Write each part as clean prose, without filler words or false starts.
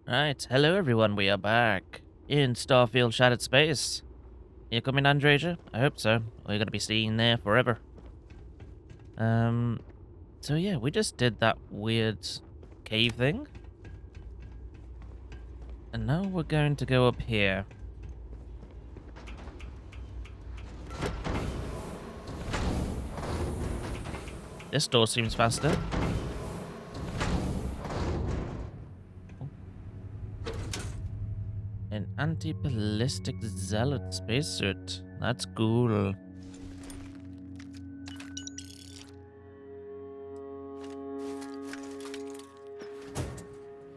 Right, hello everyone, we are back in Starfield Shattered Space. You coming, Andreja? I hope so. We're gonna be staying there forever. Um, so yeah, we just did that weird cave thing. And now we're going to go up here. This door seems faster. Oh, an anti-ballistic zealot spacesuit. That's cool.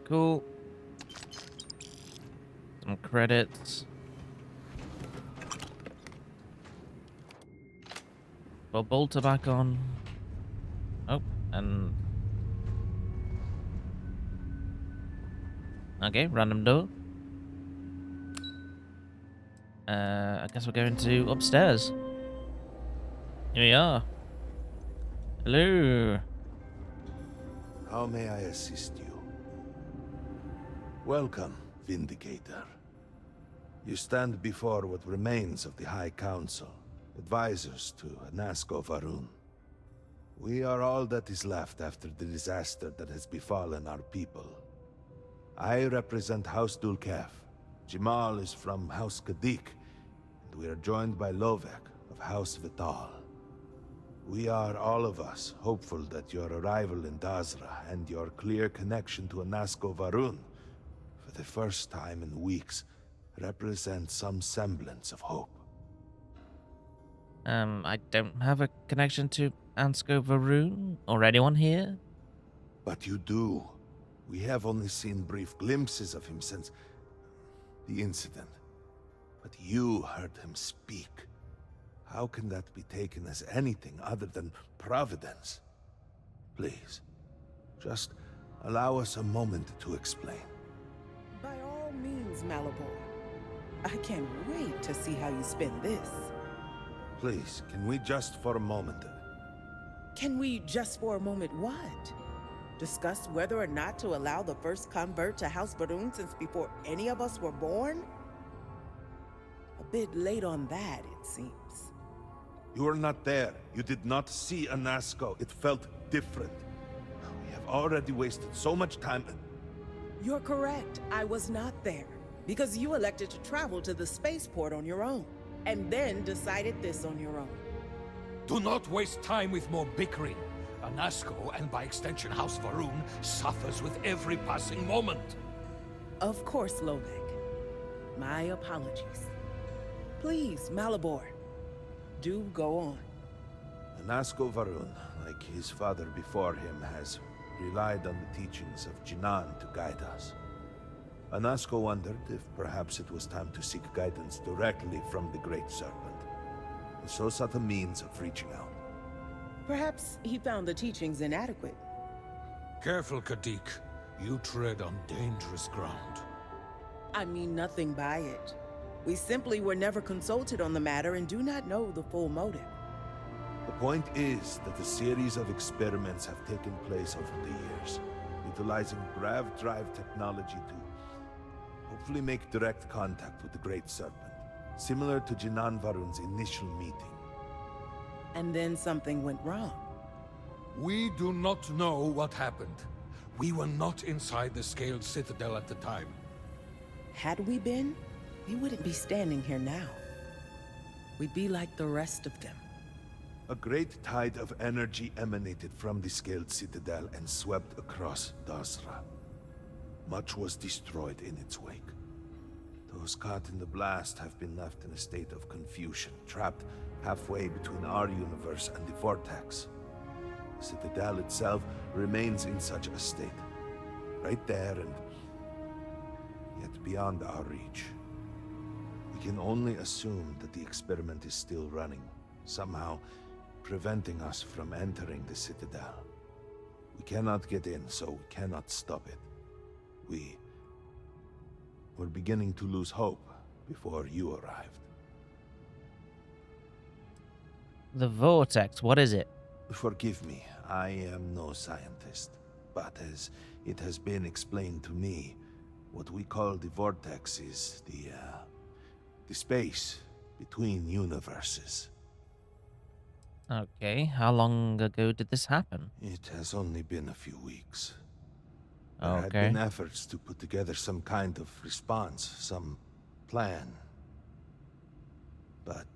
Cool. Some credits. Put bolter back on. Oh, and... Okay, random door. I guess we're going to upstairs. Here we are. Hello. How may I assist you? Welcome, Vindicator. You stand before what remains of the High Council, advisors to Anasko Varun. We are all that is left after the disaster that has befallen our people. I represent House Dulkef. Jamal is from House Kadik, and we are joined by Lovek of House Vital. We are, all of us, hopeful that your arrival in Dazra and your clear connection to Anasko Varun, for the first time in weeks, represent some semblance of hope. I don't have a connection to Ansko Varun or anyone here. But you do. We have only seen brief glimpses of him since the incident. But you heard him speak. How can that be taken as anything other than providence? Please, just allow us a moment to explain. By all means, Malibor. I can't wait to see how you spend this. Please, can we just for a moment... Can we just for a moment what? Discuss whether or not to allow the first convert to House Varun since before any of us were born? A bit late on that, it seems. You were not there. You did not see Anasko. It felt different. We have already wasted so much time. You're correct. I was not there. Because you elected to travel to the spaceport on your own. And then decided this on your own. Do not waste time with more bickering. Anasko, and by extension House Varun, suffers with every passing moment. Of course, Lovek. My apologies. Please, Malibor. Do go on. Anasko Varun, like his father before him, has relied on the teachings of Jinan to guide us. Anasko wondered if perhaps it was time to seek guidance directly from the Great Serpent, and so sought a means of reaching out. Perhaps he found the teachings inadequate. Careful, Kadik. You tread on dangerous ground. I mean nothing by it. We simply were never consulted on the matter and do not know the full motive. The point is that a series of experiments have taken place over the years, utilizing grav drive technology to hopefully make direct contact with the Great Serpent, similar to Jinan Varun's initial meeting. And then something went wrong. We do not know what happened. We were not inside the Scaled Citadel at the time. Had we been, we wouldn't be standing here now. We'd be like the rest of them. A great tide of energy emanated from the Scaled Citadel and swept across Dazra. Much was destroyed in its wake. Those caught in the blast have been left in a state of confusion, trapped halfway between our universe and the Vortex. The Citadel itself remains in such a state. Right there and yet beyond our reach. We can only assume that the experiment is still running, somehow preventing us from entering the Citadel. We cannot get in, so we cannot stop it. We're beginning to lose hope before you arrived. The Vortex, what is it? Forgive me, I am no scientist, but as it has been explained to me, What we call the vortex is the space between universes. Okay, how long ago did this happen? It has only been a few weeks. There had Okay. been efforts to put together some kind of response, some plan. But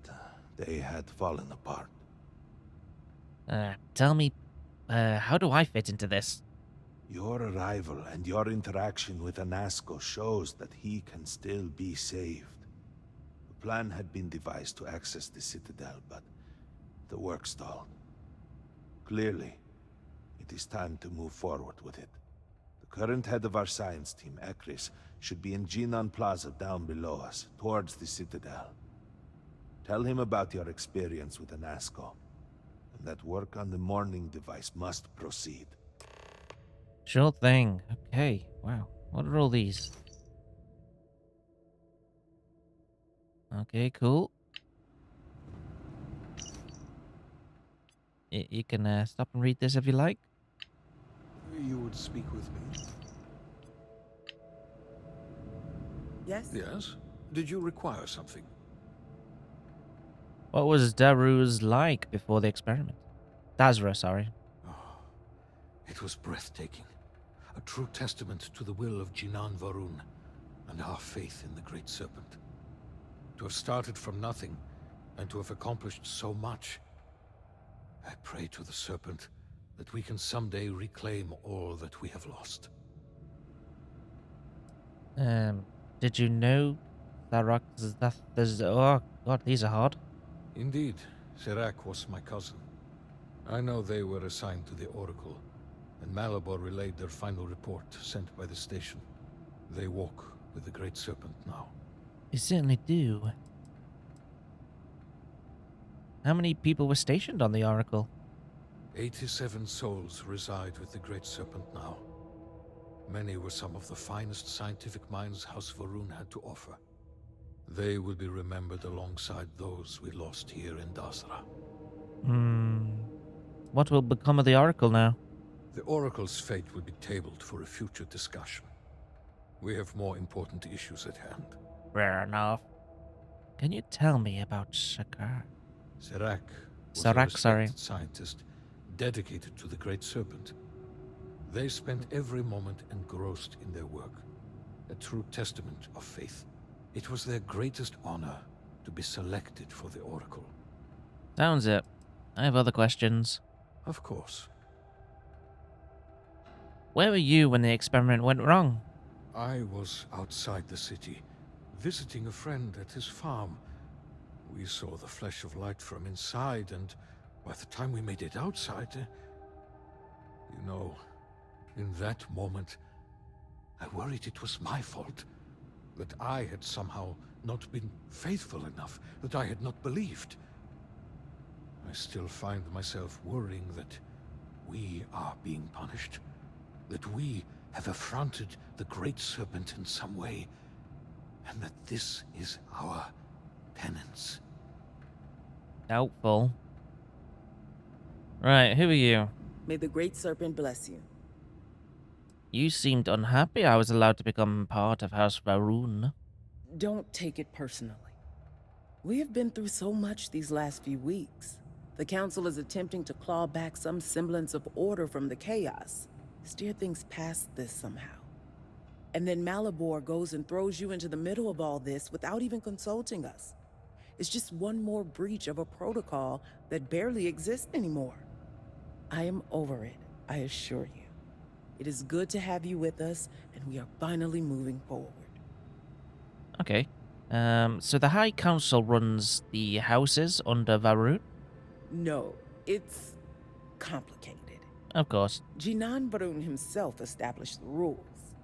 they had fallen apart. Tell me, how do I fit into this? Your arrival and your interaction with Anasco shows that he can still be saved. A plan had been devised to access the Citadel, but the work stalled. Clearly, it is time to move forward with it. The current head of our science team, Ekris, should be in Jinan Plaza down below us, towards the Citadel. Tell him about your experience with Anasco, and that work on the morning device must proceed. Sure thing. Okay, wow. What are all these? Okay, cool. You can stop and read this if you like. You would speak with me? Yes? Yes? Did you require something? What was Daru's like before the experiment? Dazra, sorry. Oh, it was breathtaking. A true testament to the will of Jinan Varun and our faith in the Great Serpent. To have started from nothing and to have accomplished so much. I pray to the Serpent that we can someday reclaim all that we have lost. Did you know there's oh god, these are hard. Indeed, Serac was my cousin. I know they were assigned to the Oracle, and Malabor relayed their final report sent by the station. They walk with the Great Serpent now. You certainly do. How many people were stationed on the Oracle? 87 souls reside with the Great Serpent now. Many were some of the finest scientific minds House Varun had to offer. They will be remembered alongside those we lost here in Dasra. What will become of the Oracle now? The Oracle's fate will be tabled for a future discussion. We have more important issues at hand. Fair enough. Can you tell me about Shakar? Serac was a Serac, sorry. respected scientist dedicated to the Great Serpent. They spent every moment engrossed in their work, a true testament of faith. It was their greatest honor to be selected for the Oracle. Sounds it. I have other questions. Of course. Where were you when the experiment went wrong? I was outside the city, visiting a friend at his farm. We saw the flash of light from inside, and by the time we made it outside, you know, in that moment, I worried it was my fault. That I had somehow not been faithful enough, that I had not believed. I still find myself worrying that we are being punished, that we have affronted the Great Serpent in some way, and that this is our penance. Doubtful. Right, who are you? May the Great Serpent bless you. You seemed unhappy I was allowed to become part of House Varun. Don't take it personally. We have been through so much these last few weeks. The Council is attempting to claw back some semblance of order from the chaos, steer things past this somehow. And then Malabor goes and throws you into the middle of all this without even consulting us. It's just one more breach of a protocol that barely exists anymore. I am over it, I assure you. It is good to have you with us, and we are finally moving forward. Okay. So the High Council runs the houses under Varun? No, it's complicated. Of course. Jinan Varun himself established the rules.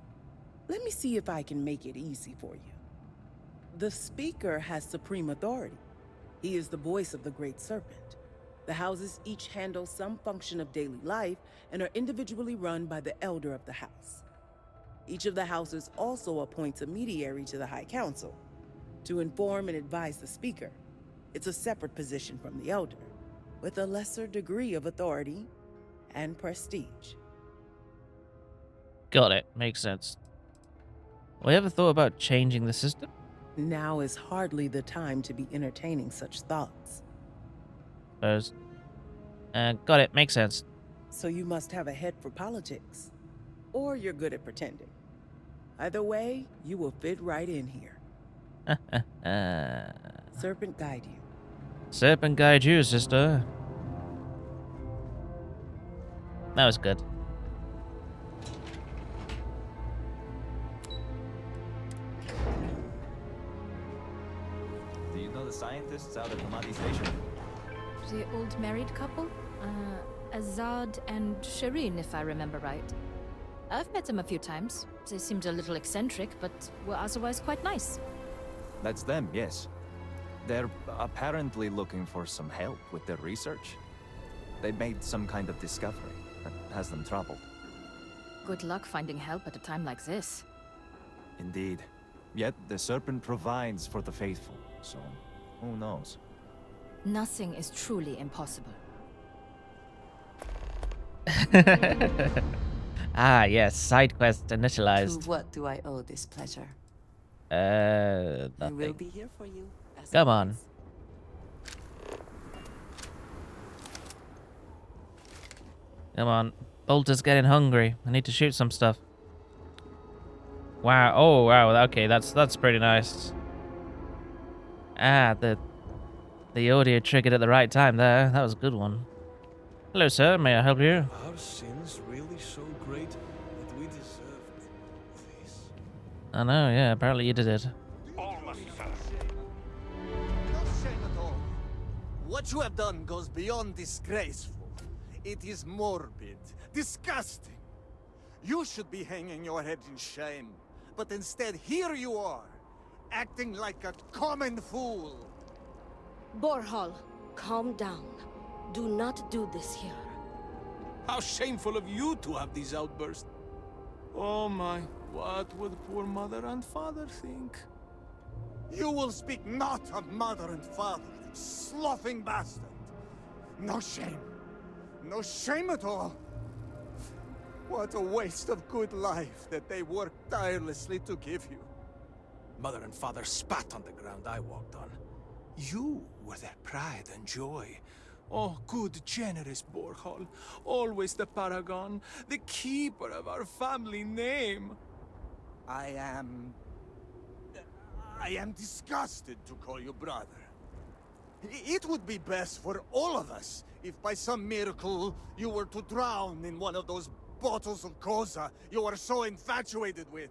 Let me see if I can make it easy for you. The Speaker has supreme authority. He is the voice of the Great Serpent. The houses each handle some function of daily life and are individually run by the Elder of the House. Each of the houses also appoints a mediary to the High Council to inform and advise the Speaker. It's a separate position from the Elder, with a lesser degree of authority and prestige. Got it. Makes sense. We ever thought about changing the system? Now is hardly the time to be entertaining such thoughts. Suppose. Got it. Makes sense. So you must have a head for politics. Or you're good at pretending. Either way, you will fit right in here. Serpent guide you. Serpent guide you, sister. That was good. Do you know the scientists out at Hamadi Station? The old married couple? Azad and Shireen, if I remember right. I've met them a few times. They seemed a little eccentric, but were otherwise quite nice. That's them, yes. They're apparently looking for some help with their research. They made some kind of discovery that has them troubled. Good luck finding help at a time like this. Indeed. Yet the Serpent provides for the faithful, so who knows? Nothing is truly impossible. Ah, yes. Side quest initialized. To what do I owe this pleasure? Nothing. I will be here for you. As Come on. always. Come on. Bolter's getting hungry. I need to shoot some stuff. Wow. Oh, wow. Okay, that's pretty nice. Ah, the audio triggered at the right time there. That was a good one. Hello, sir. May I help you? Are sins really so great that we deserve this? I know, yeah. Apparently you did it. No shame at all. What you have done goes beyond disgraceful. It is morbid, disgusting. You should be hanging your head in shame, but instead here you are, acting like a common fool. Borhal, calm down. Do not do this here. How shameful of you to have these outbursts. Oh my, what would poor mother and father think? You will speak not of mother and father, you sloughing bastard. No shame. No shame at all. What a waste of good life that they worked tirelessly to give you. Mother and father spat on the ground I walked on. You were their pride and joy. Oh, good, generous Borhal. Always the paragon, the keeper of our family name. I am disgusted to call you brother. It would be best for all of us if by some miracle you were to drown in one of those bottles of Koza you are so infatuated with.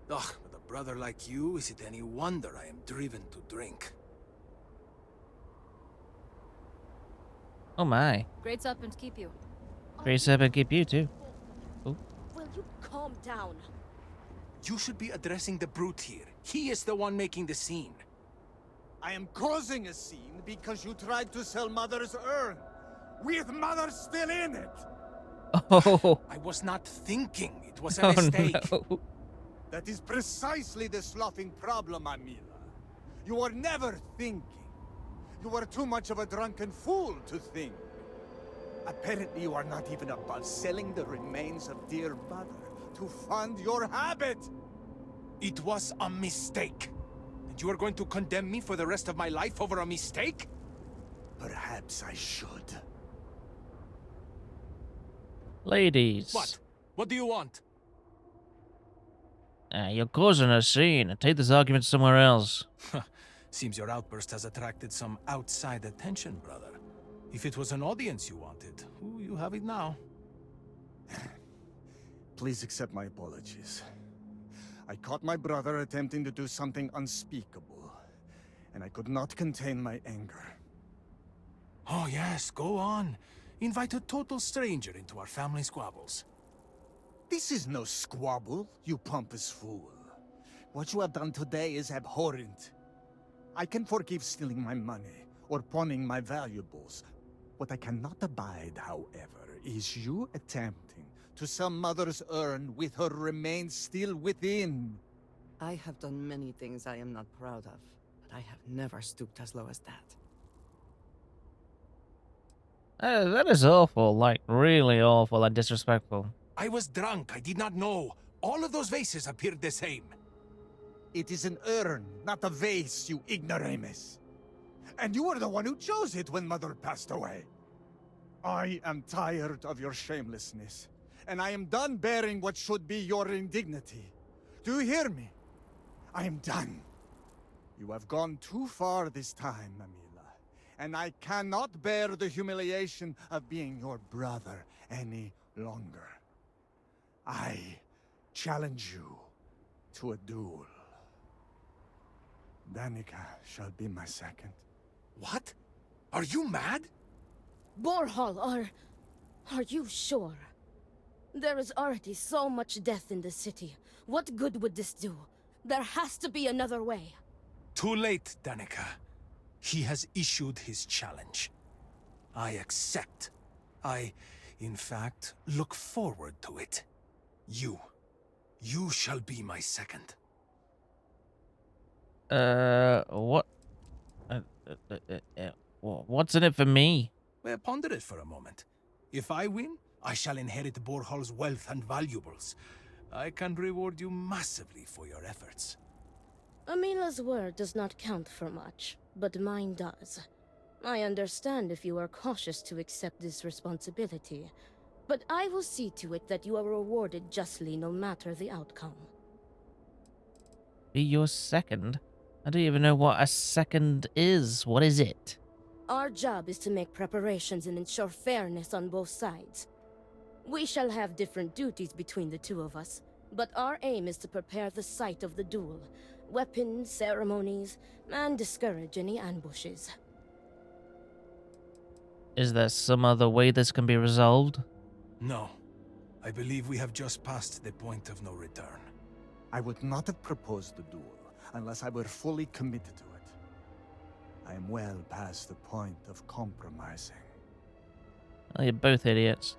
Ugh, with a brother like you, is it any wonder I am driven to drink? Oh my. Great serpent keep you. Great serpent keep you too. Will you calm down? You should be addressing the brute here. He is the one making the scene. I am causing a scene because you tried to sell Mother's urn, with Mother still in it. Oh. I was not thinking. It was a Oh mistake. no. That is precisely the sloughing problem, Amila. You are never thinking. You are too much of a drunken fool to think. Apparently you are not even above selling the remains of dear mother to fund your habit. It was a mistake. And you are going to condemn me for the rest of my life over a mistake? Perhaps I should. Ladies. What? What do you want? You're causing a scene. Take this argument somewhere else. Seems your outburst has attracted some outside attention, brother. If it was an audience you wanted, you have it now. Please accept my apologies. I caught my brother attempting to do something unspeakable, and I could not contain my anger. Oh yes, go on. Invite a total stranger into our family squabbles. This is no squabble, you pompous fool. What you have done today is abhorrent. I can forgive stealing my money, or pawning my valuables. What I cannot abide, however, is you attempting to sell Mother's urn with her remains still within. I have done many things I am not proud of, but I have never stooped as low as that. That is awful. Like, really awful and disrespectful. I was drunk, I did not know. All of those vases appeared the same. It is an urn, not a vase, you ignoramus. And you were the one who chose it when Mother passed away. I am tired of your shamelessness, and I am done bearing what should be your indignity. Do you hear me? I am done. You have gone too far this time, Amila, and I cannot bear the humiliation of being your brother any longer. I challenge you to a duel. Danica shall be my second. What? Are you mad? Borhal, are you sure? There is already so much death in the city. What good would this do? There has to be another way. Too late, Danica. He has issued his challenge. I accept. In fact, look forward to it. You shall be my second. What? What's in it for me? Well, ponder it for a moment. If I win, I shall inherit Borhal's wealth and valuables. I can reward you massively for your efforts. Amila's word does not count for much, but mine does. I understand if you are cautious to accept this responsibility, but I will see to it that you are rewarded justly no matter the outcome. Be your second? I don't even know what a second is. What is it? Our job is to make preparations and ensure fairness on both sides. We shall have different duties between the two of us, but our aim is to prepare the site of the duel, weapons, ceremonies, and discourage any ambushes. Is there some other way this can be resolved? No. I believe we have just passed the point of no return. I would not have proposed the duel unless I were fully committed to it. I am well past the point of compromising. Well, you're both idiots.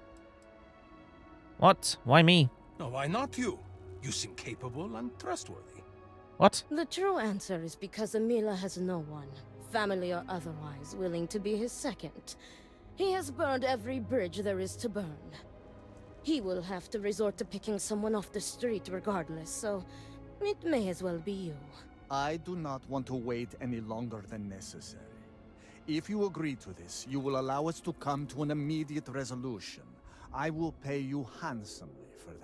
What? Why me? No, why not you? You seem capable and trustworthy. What? The true answer is because Amila has no one, family or otherwise, willing to be his second. He has burned every bridge there is to burn. He will have to resort to picking someone off the street regardless, so it may as well be you. I do not want to wait any longer than necessary. If you agree to this, you will allow us to come to an immediate resolution. I will pay you handsomely for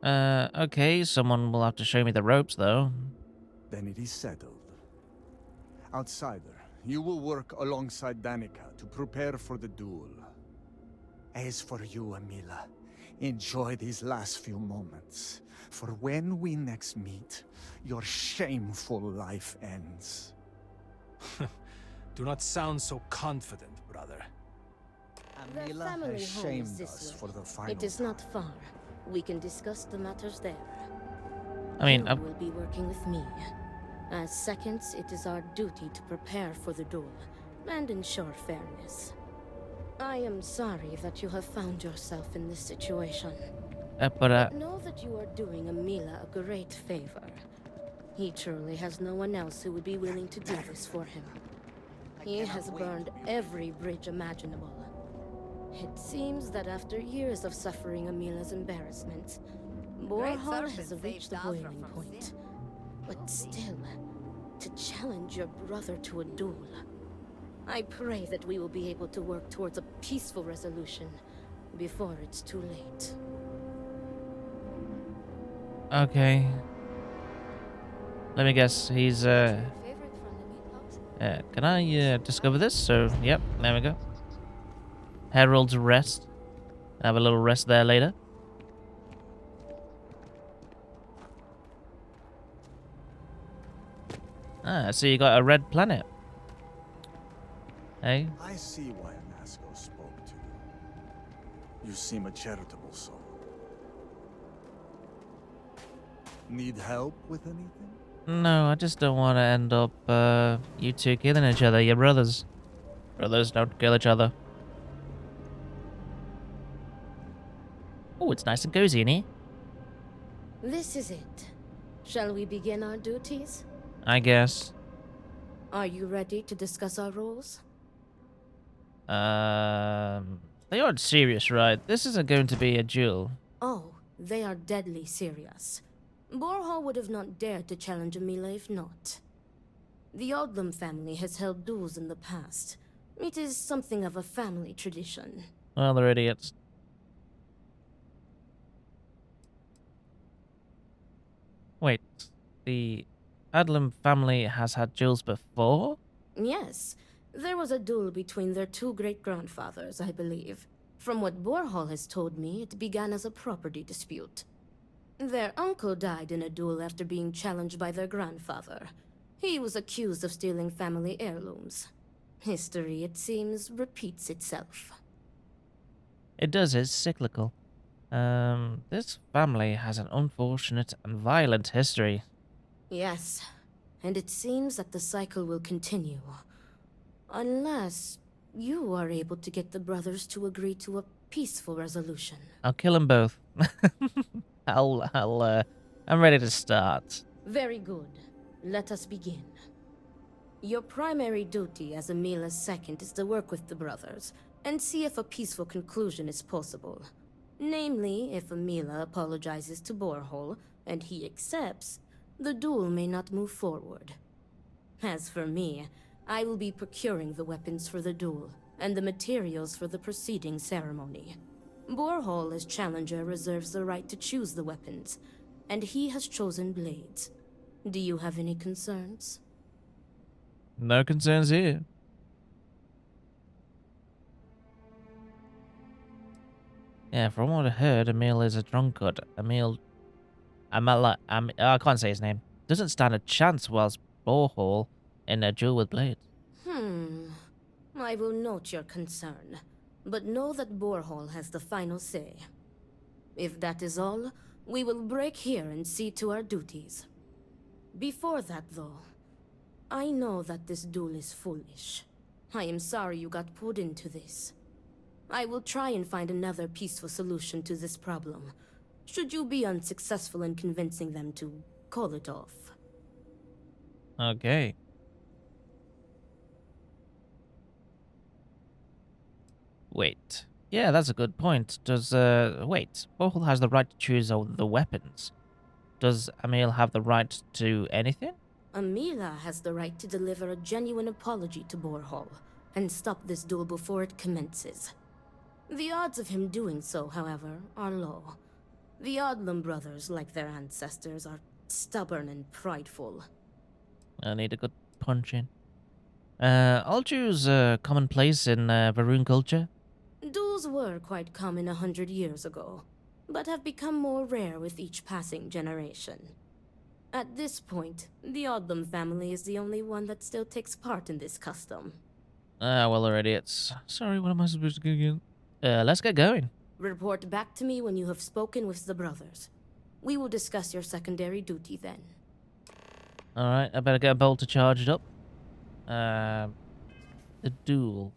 that. Okay, someone will have to show me the ropes, though. Then it is settled. Outsider, you will work alongside Danica to prepare for the duel. As for you, Amila, enjoy these last few moments. For when we next meet, your shameful life ends. Do not sound so confident, brother. Their Amila family has home shamed is this us way. for the final It is time. not far. We can discuss the matters there. I mean, You will be working with me. As seconds, it is our duty to prepare for the duel and ensure fairness. I am sorry that you have found yourself in this situation. but Know that you are doing Amila a great favor. He truly has no one else who would be willing to do this for him. He has burned every bridge imaginable. It seems that after years of suffering Amila's embarrassments, Borhal has reached the boiling point. But still, to challenge your brother to a duel. I pray that we will be able to work towards a peaceful resolution before it's too late. okay. Let me guess. He's can I discover this? So, yep, there we go. Herald's Rest. Have a little rest there later. Ah, so you got a red planet. Hey? I see why Anasco spoke to you. You seem a charitable soul. Need help with anything? No, I just don't want to end up, you two killing each other. You're brothers. Brothers don't kill each other. Oh, it's nice and cozy in here. This is it. Shall we begin our duties? I guess. Are you ready to discuss our roles? They aren't serious, right? This isn't going to be a duel. Oh, they are deadly serious. Borhall would have not dared to challenge Amila if not. The Odlum family has held duels in the past. It is something of a family tradition. Well, they're idiots. Wait, the Adlam family has had duels before? Yes, there was a duel between their two great-grandfathers, I believe. From what Borhall has told me, it began as a property dispute. Their uncle died in a duel after being challenged by their grandfather. He was accused of stealing family heirlooms. History, it seems, repeats itself. It does, it's cyclical. This family has an unfortunate and violent history. Yes, and it seems that the cycle will continue. Unless you are able to get the brothers to agree to a peaceful resolution. I'll kill them both. I'm ready to start. Very good. Let us begin. Your primary duty as Amila's second is to work with the brothers and see if a peaceful conclusion is possible. Namely, if Amila apologizes to Borhall and he accepts, the duel may not move forward. As for me, I will be procuring the weapons for the duel and the materials for the preceding ceremony. Borhall, as challenger, reserves the right to choose the weapons, and he has chosen blades. Do you have any concerns? No concerns here. Yeah, from what I heard, Emil is a drunkard. I can't say his name. Doesn't stand a chance whilst Borhall in a duel with blades. I will note your concern, but know that Borhall has the final say. If that is all, we will break here and see to our duties. Before that, though, I know that this duel is foolish. I am sorry you got pulled into this. I will try and find another peaceful solution to this problem, should you be unsuccessful in convincing them to call it off. Okay. Wait. Yeah, that's a good point. Wait. Borhall has the right to choose all the weapons. Does Emil have the right to anything? Amila has the right to deliver a genuine apology to Borhall and stop this duel before it commences. The odds of him doing so, however, are low. The Odlum brothers, like their ancestors, are stubborn and prideful. I need a good punch in. I'll choose commonplace in Varun culture. Duels were quite common 100 years ago, but have become more rare with each passing generation. At this point, the Odlum family is the only one that still takes part in this custom. Well, they're idiots. Sorry, what am I supposed to do again? Let's get going. Report back to me when you have spoken with the brothers. We will discuss your secondary duty then. Alright, I better get a bolt to charge it up. The duel.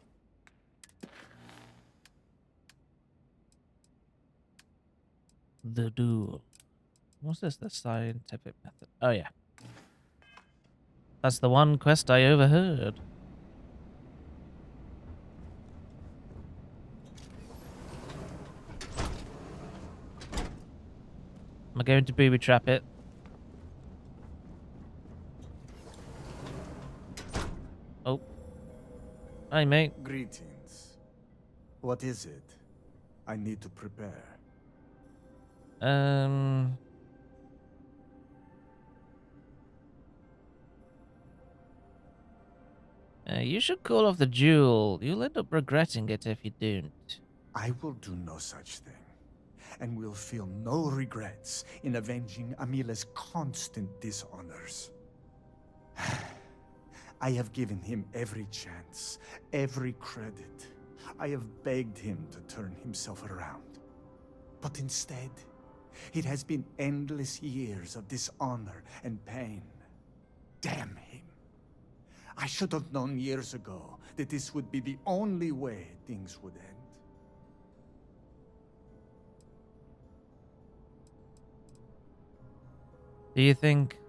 The duel. What's this? The scientific method. Oh, yeah. That's the one quest I overheard. Am I going to booby trap it? Oh. Hi, mate. Greetings. What is it? I need to prepare. You should call off the duel. You'll end up regretting it if you don't. I will do no such thing, and will feel no regrets in avenging Amila's constant dishonors. I have given him every chance, every credit. I have begged him to turn himself around. But instead, it has been endless years of dishonor and pain. Damn him. I should have known years ago that this would be the only way things would end. Do you think...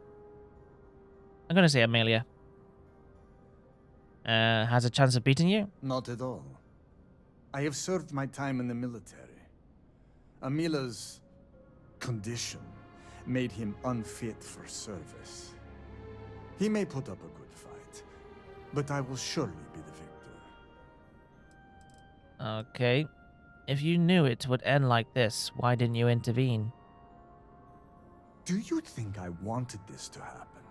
I'm going to say Amelia. Has a chance of beating you? Not at all. I have served my time in the military. Amila's condition made him unfit for service. He may put up a good fight, but I will surely be the victor. Okay. If you knew it would end like this, why didn't you intervene? Do you think I wanted this to happen?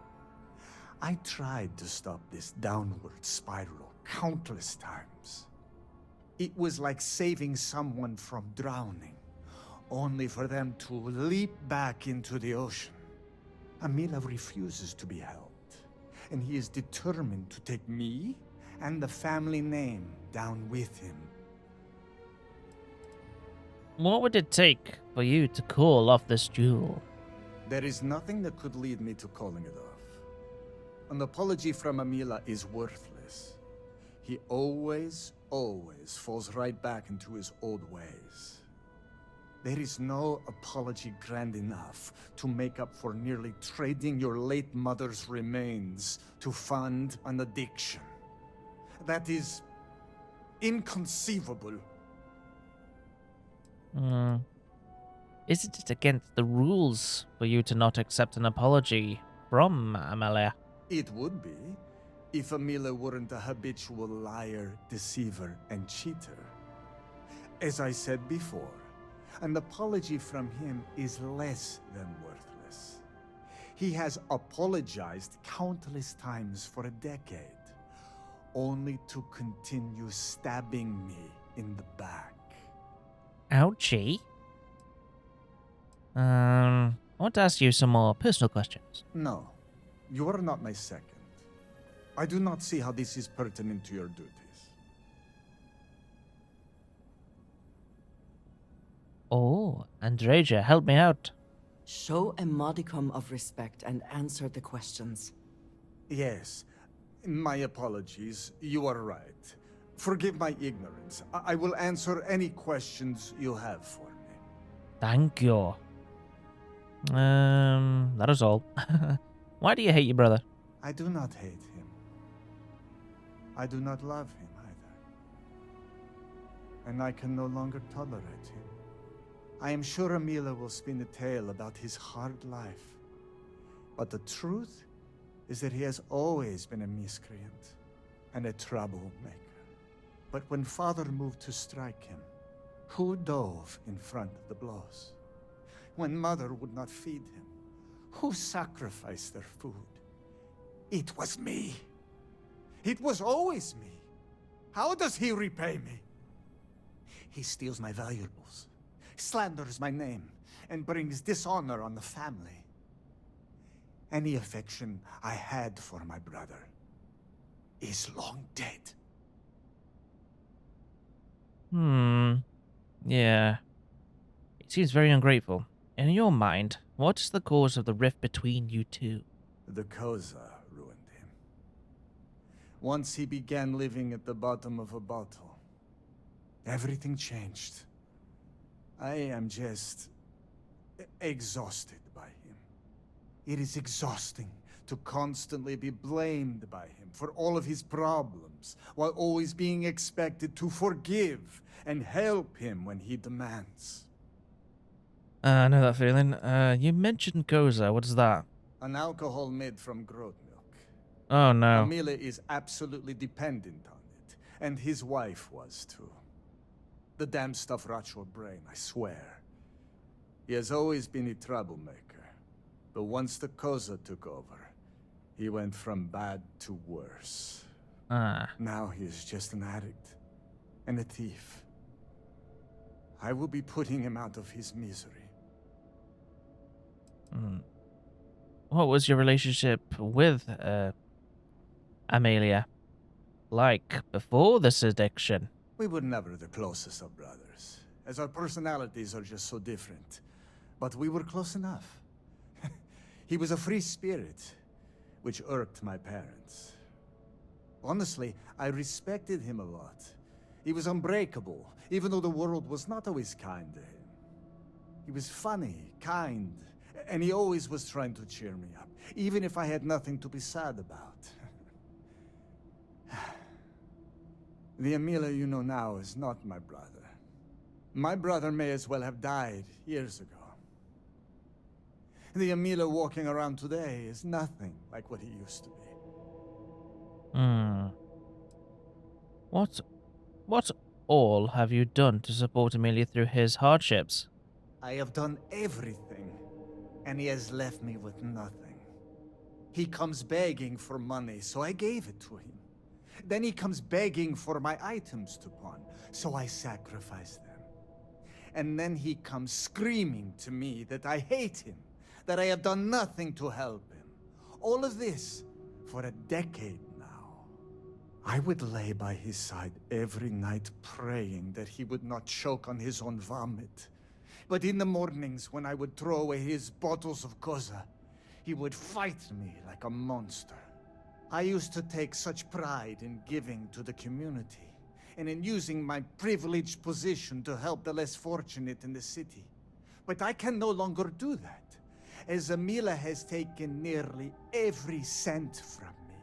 I tried to stop this downward spiral countless times. It was like saving someone from drowning, only for them to leap back into the ocean. Amila refuses to be helped, and he is determined to take me and the family name down with him. What would it take for you to call off this duel? There is nothing that could lead me to calling it off. An apology from Amila is worthless. He always falls right back into his old ways. There is no apology grand enough to make up for nearly trading your late mother's remains to fund an addiction. That is inconceivable. Isn't it against the rules for you to not accept an apology from Amalia? It would be, if Amila weren't a habitual liar, deceiver, and cheater. As I said before, an apology from him is less than worthless. He has apologized countless times for a decade, only to continue stabbing me in the back. Ouchie. I want to ask you some more personal questions. No, you are not my second. I do not see how this is pertinent to your duties. Oh, Andreja, help me out. Show a modicum of respect and answer the questions. Yes, my apologies. You are right. Forgive my ignorance. I will answer any questions you have for me. Thank you. That is all. Why do you hate your brother? I do not hate him. I do not love him either. And I can no longer tolerate him. I am sure Amila will spin a tale about his hard life. But the truth is that he has always been a miscreant and a troublemaker. But when Father moved to strike him, who dove in front of the blows? When Mother would not feed him, who sacrificed their food? It was me. It was always me. How does he repay me? He steals my valuables, slanders my name, and brings dishonor on the family. Any affection I had for my brother is long dead. Yeah. He seems very ungrateful. In your mind, what is the cause of the rift between you two? The Koza ruined him. Once he began living at the bottom of a bottle, everything changed. I am just exhausted by him. It is exhausting to constantly be blamed by him for all of his problems, while always being expected to forgive and help him when he demands. I know that feeling. You mentioned Goza. What is that? An alcohol made from goat milk. Oh, no. Amila is absolutely dependent on it, and his wife was too. The damn stuff rots your brain, I swear. He has always been a troublemaker, but once the Koza took over, he went from bad to worse. Now he is just an addict and a thief. I will be putting him out of his misery. What was your relationship with Amelia like before this addiction? We were never the closest of brothers, as our personalities are just so different. But we were close enough. He was a free spirit, which irked my parents. Honestly, I respected him a lot. He was unbreakable, even though the world was not always kind to him. He was funny, kind, and he always was trying to cheer me up, even if I had nothing to be sad about. The Amelia you know now is not my brother. My brother may as well have died years ago. The Amila walking around today is nothing like what he used to be. What all have you done to support Amelia through his hardships? I have done everything, and he has left me with nothing. He comes begging for money, so I gave it to him. Then he comes begging for my items to pawn, so I sacrifice them. And then he comes screaming to me that I hate him, that I have done nothing to help him. All of this for a decade now. I would lay by his side every night praying that he would not choke on his own vomit. But in the mornings when I would throw away his bottles of Koza, he would fight me like a monster. I used to take such pride in giving to the community, and in using my privileged position to help the less fortunate in the city. But I can no longer do that, as Amila has taken nearly every cent from me.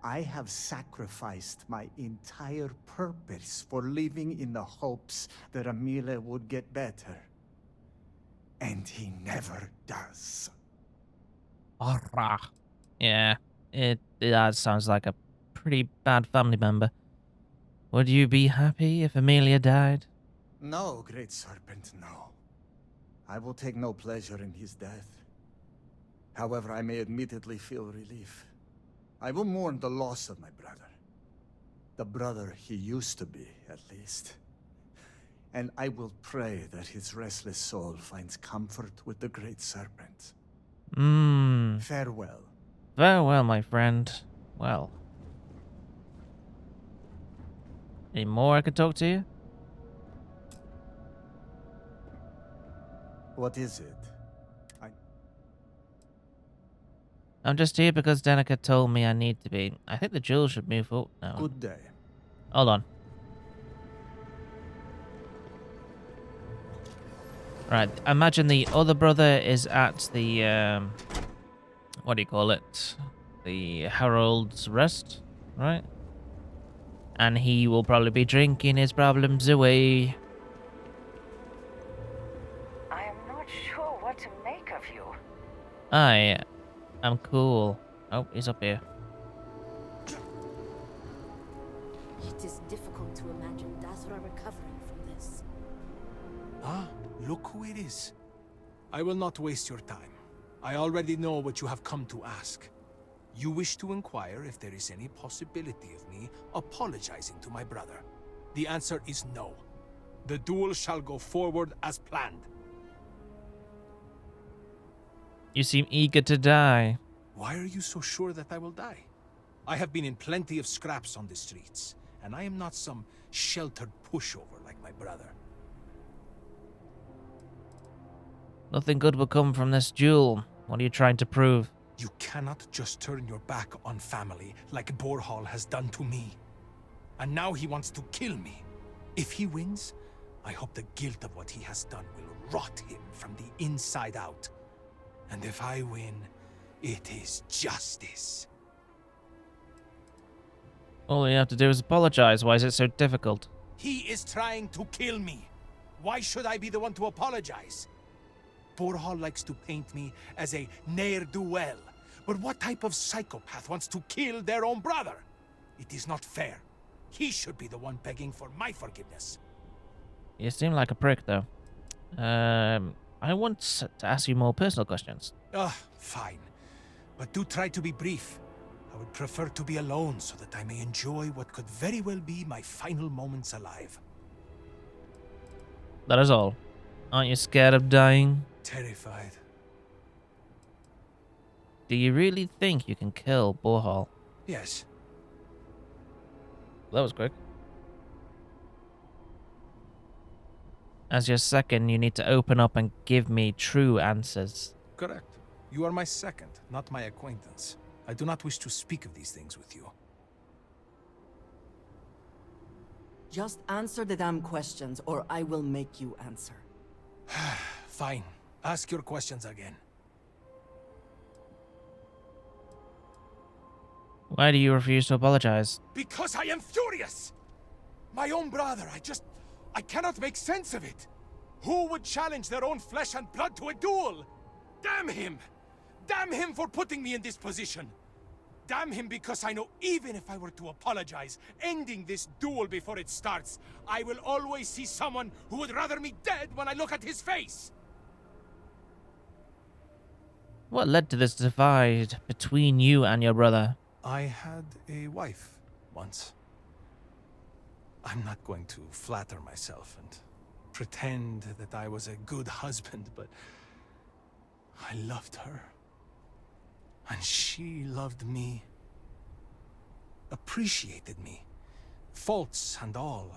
I have sacrificed my entire purpose for living in the hopes that Amila would get better. And he never does. Yeah, that sounds like a pretty bad family member. Would you be happy if Amelia died? No, Great Serpent, no. I will take no pleasure in his death. However, I may admittedly feel relief. I will mourn the loss of my brother. The brother he used to be, at least. And I will pray that his restless soul finds comfort with the Great Serpent. Farewell. Farewell, my friend. Well. Any more I could talk to you? What is it? I'm just here because Danica told me I need to be. I think the jewel should move forward now. Good day. Hold on. Right, imagine the other brother is at the, what do you call it? The Herald's Rest, right? And he will probably be drinking his problems away. I am not sure what to make of you. I'm cool. Oh, he's up here. It is difficult to imagine Dazra recovering from this. Ah, look who it is. I will not waste your time. I already know what you have come to ask. You wish to inquire if there is any possibility of me apologizing to my brother. The answer is no. The duel shall go forward as planned. You seem eager to die. Why are you so sure that I will die? I have been in plenty of scraps on the streets, and I am not some sheltered pushover like my brother. Nothing good will come from this duel. What are you trying to prove? You cannot just turn your back on family like Borhall has done to me. And now he wants to kill me. If he wins, I hope the guilt of what he has done will rot him from the inside out. And if I win, it is justice. All you have to do is apologize. Why is it so difficult? He is trying to kill me. Why should I be the one to apologize? Borhall likes to paint me as a ne'er-do-well. But what type of psychopath wants to kill their own brother? It is not fair. He should be the one begging for my forgiveness. You seem like a prick, though. I want to ask you more personal questions. Fine. But do try to be brief. I would prefer to be alone so that I may enjoy what could very well be my final moments alive. That is all. Aren't you scared of dying? Terrified. Do you really think you can kill Borhall? Yes. That was quick. As your second, you need to open up and give me true answers. Correct. You are my second, not my acquaintance. I do not wish to speak of these things with you. Just answer the damn questions, or I will make you answer. Fine. Ask your questions again. Why do you refuse to apologize? Because I am furious! My own brother, I cannot make sense of it. Who would challenge their own flesh and blood to a duel? Damn him! Damn him for putting me in this position! Damn him because I know even if I were to apologize, ending this duel before it starts, I will always see someone who would rather me dead when I look at his face! What led to this divide between you and your brother? I had a wife once. I'm not going to flatter myself and pretend that I was a good husband, but I loved her. And she loved me. Appreciated me. Faults and all.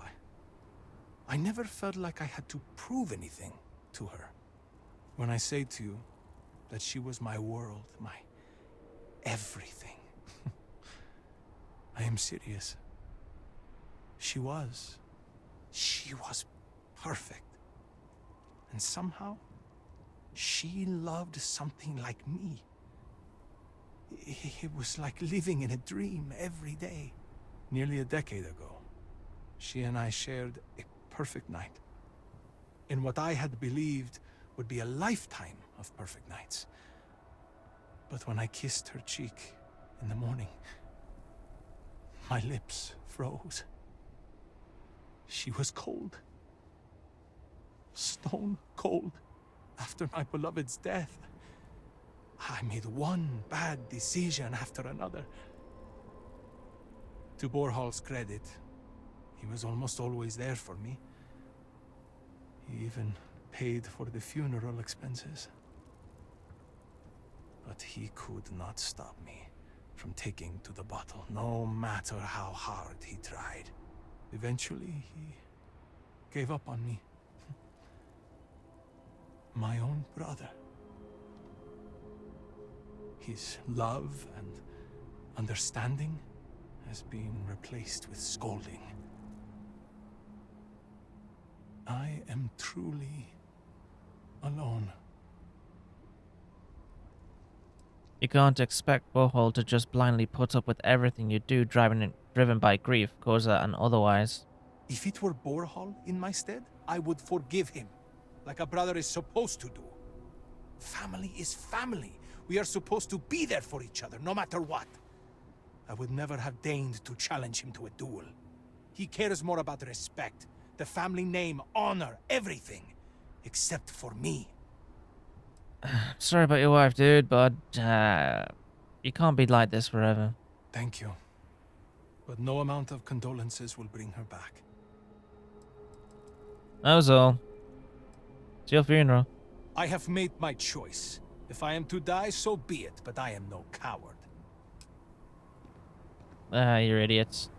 I never felt like I had to prove anything to her. When I say to you that she was my world, my everything, I am serious. She was perfect. And somehow, she loved something like me. It was like living in a dream every day. Nearly a decade ago, she and I shared a perfect night. In what I had believed would be a lifetime of perfect nights. But when I kissed her cheek in the morning, my lips froze. She was cold. Stone cold. After my beloved's death, I made one bad decision after another. To Borhal's credit, he was almost always there for me. He even paid for the funeral expenses. But he could not stop me from taking to the bottle, no matter how hard he tried. Eventually, he gave up on me. My own brother. His love and understanding has been replaced with scolding. I am truly alone. You can't expect Bohol to just blindly put up with everything you do, driven by grief, causa and otherwise. If it were Borhal in my stead, I would forgive him, like a brother is supposed to do. Family is family. We are supposed to be there for each other, no matter what. I would never have deigned to challenge him to a duel. He cares more about respect, the family name, honor, everything, except for me. Sorry about your wife, dude, but you can't be like this forever. Thank you. But no amount of condolences will bring her back. That was all. It's your funeral. I have made my choice. If I am to die, so be it, but I am no coward. You're idiots.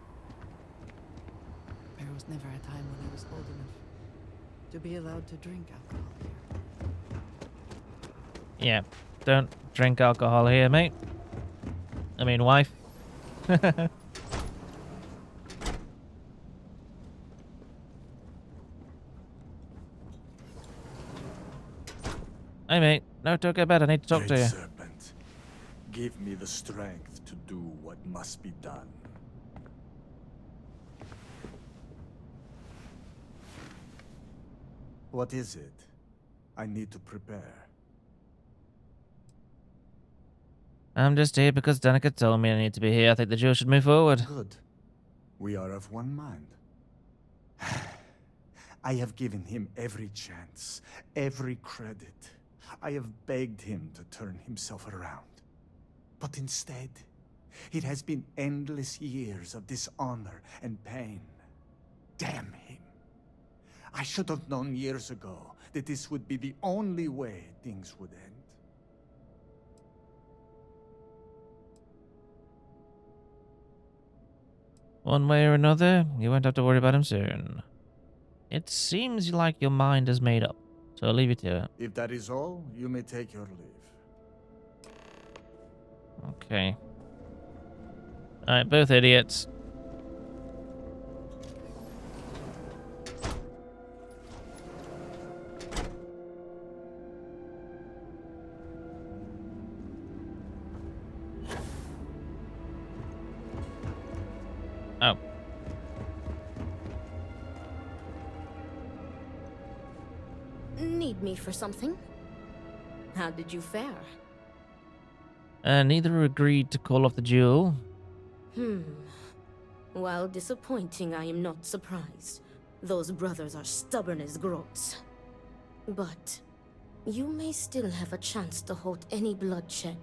There was never a time when I was old enough to be allowed to drink alcohol here. Yeah, don't drink alcohol here, mate. I mean, wife. Hey, mate. No, don't get bad. I need to talk to you. Serpent, give me the strength to do what must be done. What is it? I need to prepare. I'm just here because Danica told me I need to be here. I think the duel should move forward. Good. We are of one mind. I have given him every chance, every credit. I have begged him to turn himself around. But instead, it has been endless years of dishonor and pain. Damn him. I should have known years ago that this would be the only way things would end. One way or another, you won't have to worry about him soon. It seems like your mind is made up, so I'll leave you to it. If that is all, you may take your leave. Okay. Alright, both idiots. Oh. Need me for something? How did you fare? Neither agreed to call off the duel. While disappointing, I am not surprised. Those brothers are stubborn as groats. But you may still have a chance to halt any bloodshed.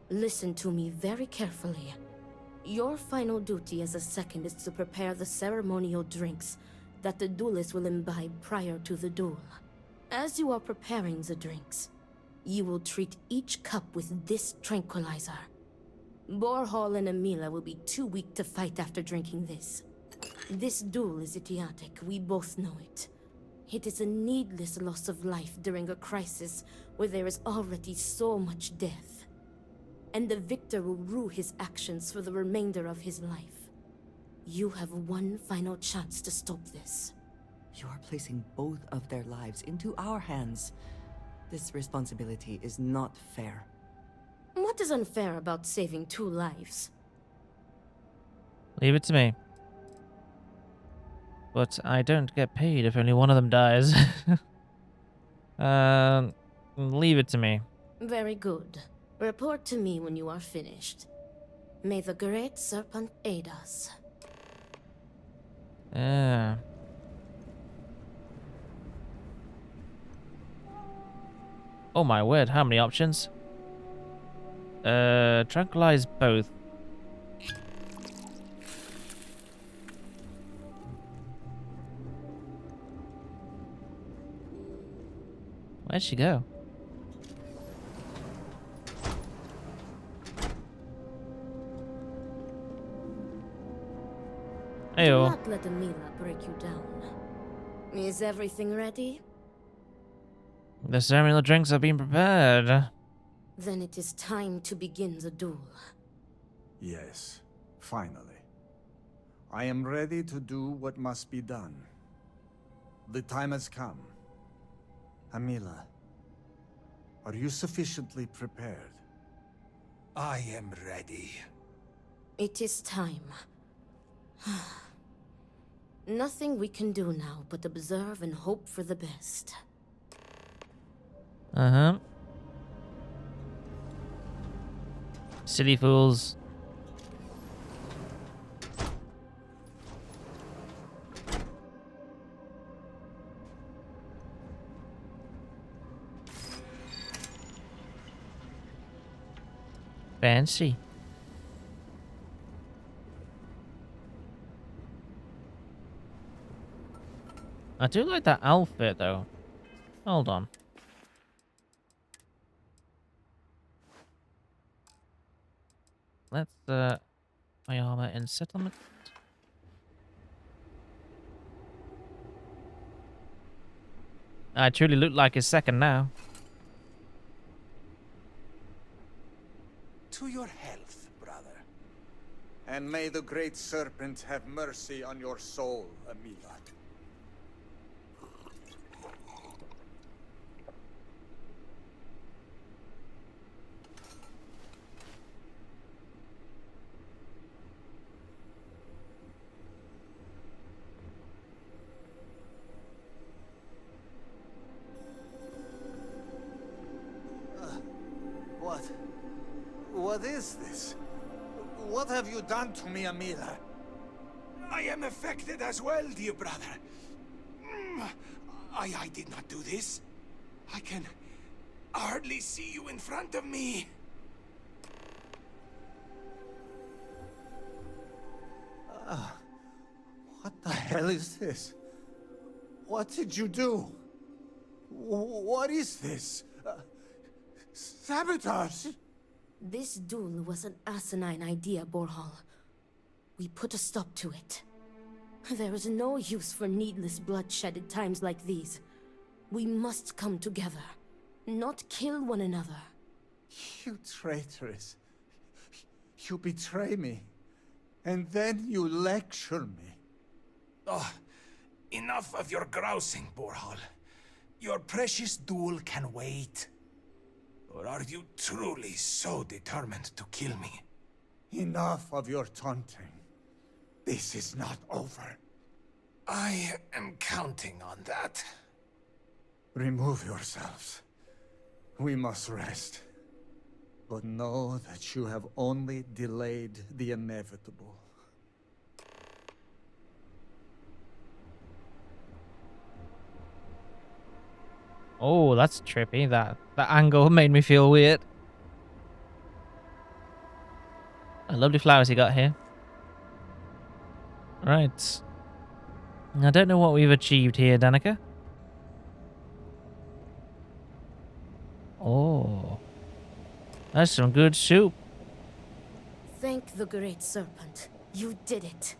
Listen to me very carefully. Your final duty as a second is to prepare the ceremonial drinks that the duelists will imbibe prior to the duel. As you are preparing the drinks, you will treat each cup with this tranquilizer. Borhall and Amila will be too weak to fight after drinking this. This duel is idiotic, we both know it. It is a needless loss of life during a crisis where there is already so much death. And the victor will rue his actions for the remainder of his life. You have one final chance to stop this. You are placing both of their lives into our hands. This responsibility is not fair. What is unfair about saving 2 lives? Leave it to me. But I don't get paid if only one of them dies. Leave it to me. Very good. Report to me when you are finished. May the Great Serpent aid us. Oh my word, how many options? Tranquilize both. Where'd she go? Do Ayo. not let Amila break you down. Is everything ready? The ceremonial drinks have been prepared. Then it is time to begin the duel. Yes, finally. I am ready to do what must be done. The time has come. Amila, are you sufficiently prepared? I am ready. It is time. Nothing we can do now but observe and hope for the best. Uh-huh. Silly fools. Fancy. I do like that outfit though. Hold on. Let's my armor in settlement. I truly look like his second now. To your health, brother. And may the Great Serpent have mercy on your soul, Amila. What is this? What have you done to me, Amila? I am affected as well, dear brother. I did not do this. I can hardly see you in front of me. What the hell is this? What did you do? What is this? Sabotage? This duel was an asinine idea, Borhall. We put a stop to it. There is no use for needless bloodshed at times like these. We must come together, not kill one another. You traitoress. You betray me. And then you lecture me. Oh, enough of your grousing, Borhall. Your precious duel can wait. Or are you truly so determined to kill me? Enough of your taunting. This is not over. I am counting on that. Remove yourselves. We must rest. But know that you have only delayed the inevitable. Oh, that's trippy. That angle made me feel weird. Oh, lovely flowers you got here. Right. I don't know what we've achieved here, Danica. Oh. That's some good soup. Thank the Great Serpent. You did it.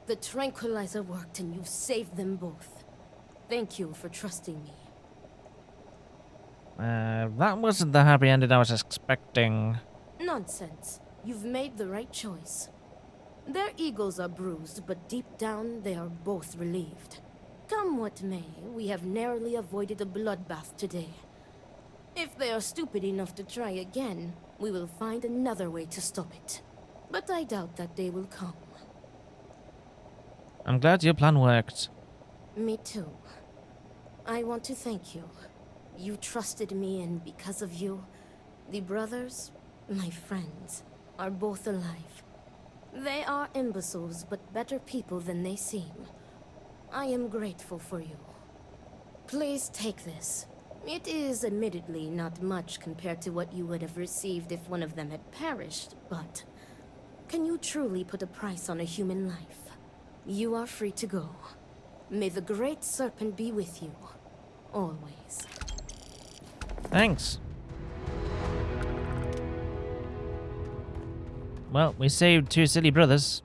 The tranquilizer worked and you saved them both. Thank you for trusting me. That wasn't the happy ending I was expecting. Nonsense. You've made the right choice. Their egos are bruised, but deep down they are both relieved. Come what may, we have narrowly avoided a bloodbath today. If they are stupid enough to try again, we will find another way to stop it. But I doubt that day will come. I'm glad your plan worked. Me too. I want to thank you. You trusted me, and because of you, the brothers, my friends, are both alive. They are imbeciles, but better people than they seem. I am grateful for you. Please take this. It is admittedly not much compared to what you would have received if one of them had perished, but can you truly put a price on a human life? You are free to go. May the Great Serpent be with you, always. Thanks. Well, we saved two silly brothers.